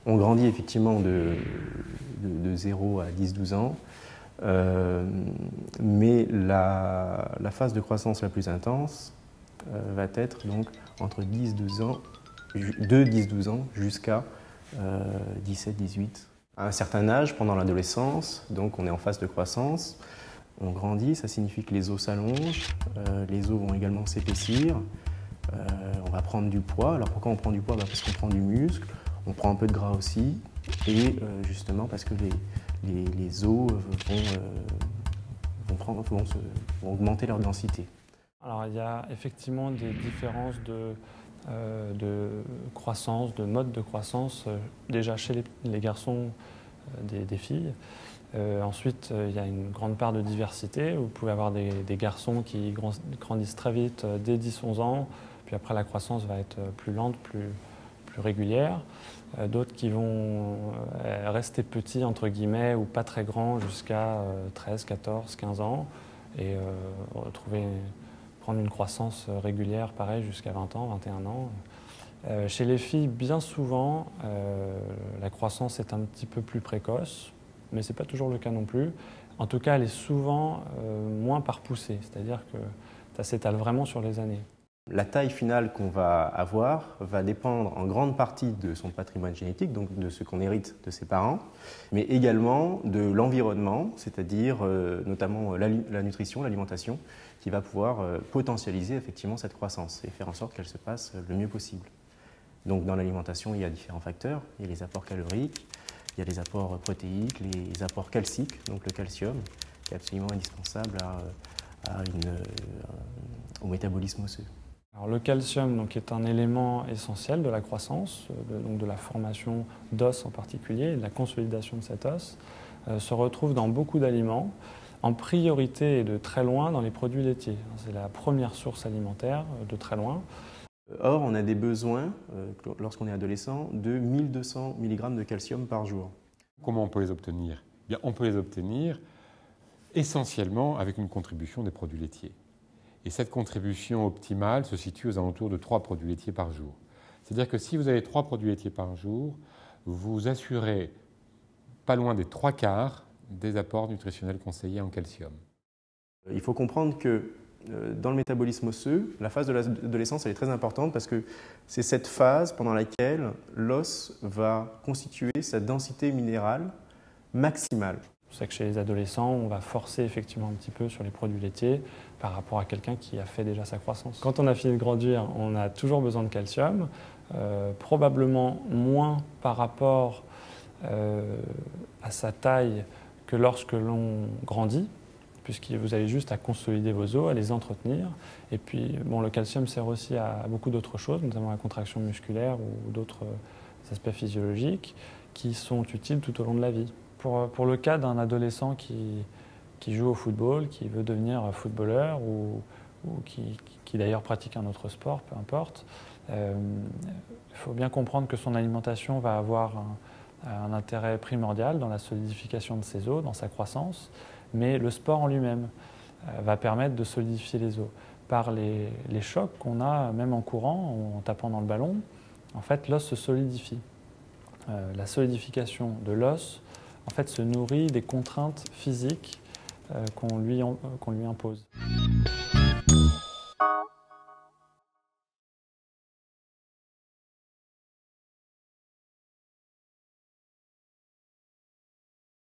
On grandit effectivement de 0 à 10-12 ans, mais la phase de croissance la plus intense va être donc entre 10-12 ans, de 10-12 ans jusqu'à 17-18. À un certain âge, pendant l'adolescence, donc on est en phase de croissance, on grandit, ça signifie que les os s'allongent, les os vont également s'épaissir, on va prendre du poids. Alors pourquoi on prend du poids? Parce qu'on prend du muscle, on prend un peu de gras aussi, et justement parce que les os vont augmenter leur densité. Alors il y a effectivement des différences de croissance, de mode de croissance, déjà chez les garçons, des filles. Ensuite, il y a une grande part de diversité. Vous pouvez avoir des garçons qui grandissent très vite dès 10-11 ans, puis après la croissance va être plus lente, plus régulière. D'autres qui vont rester petits, entre guillemets, ou pas très grands jusqu'à 13, 14, 15 ans, et prendre une croissance régulière, pareil, jusqu'à 20 ans, 21 ans. Chez les filles, bien souvent, la croissance est un petit peu plus précoce, mais ce n'est pas toujours le cas non plus. En tout cas, elle est souvent moins par poussée, c'est-à-dire que ça s'étale vraiment sur les années. La taille finale qu'on va avoir va dépendre en grande partie de son patrimoine génétique, donc de ce qu'on hérite de ses parents, mais également de l'environnement, c'est-à-dire notamment la nutrition, l'alimentation, qui va pouvoir potentialiser effectivement cette croissance et faire en sorte qu'elle se passe le mieux possible. Donc dans l'alimentation, il y a différents facteurs, il y a les apports caloriques, il y a les apports protéiques, les apports calciques, donc le calcium, qui est absolument indispensable au métabolisme osseux. Alors, le calcium donc, est un élément essentiel de la croissance, donc de la formation d'os en particulier, et de la consolidation de cet os, se retrouve dans beaucoup d'aliments, en priorité et de très loin dans les produits laitiers. C'est la première source alimentaire de très loin. Or, on a des besoins, lorsqu'on est adolescent, de 1200 mg de calcium par jour. Comment on peut les obtenir? Bien, on peut les obtenir essentiellement avec une contribution des produits laitiers. Et cette contribution optimale se situe aux alentours de 3 produits laitiers par jour. C'est-à-dire que si vous avez 3 produits laitiers par jour, vous assurez pas loin des 3/4 des apports nutritionnels conseillés en calcium. Il faut comprendre que dans le métabolisme osseux, la phase de l'adolescence elle est très importante parce que c'est cette phase pendant laquelle l'os va constituer sa densité minérale maximale. C'est ça que chez les adolescents, on va forcer effectivement un petit peu sur les produits laitiers par rapport à quelqu'un qui a fait déjà sa croissance. Quand on a fini de grandir, on a toujours besoin de calcium, probablement moins par rapport à sa taille que lorsque l'on grandit, puisque vous avez juste à consolider vos os, à les entretenir. Et puis, bon, le calcium sert aussi à beaucoup d'autres choses, notamment la contraction musculaire ou d'autres aspects physiologiques qui sont utiles tout au long de la vie. Pour le cas d'un adolescent qui joue au football, qui veut devenir footballeur ou qui d'ailleurs pratique un autre sport, peu importe, il faut bien comprendre que son alimentation va avoir un intérêt primordial dans la solidification de ses os, dans sa croissance, mais le sport en lui-même va permettre de solidifier les os. Par les chocs qu'on a, même en courant, en tapant dans le ballon, en fait, l'os se solidifie. La solidification de l'os en fait, se nourrit des contraintes physiques qu'on lui impose.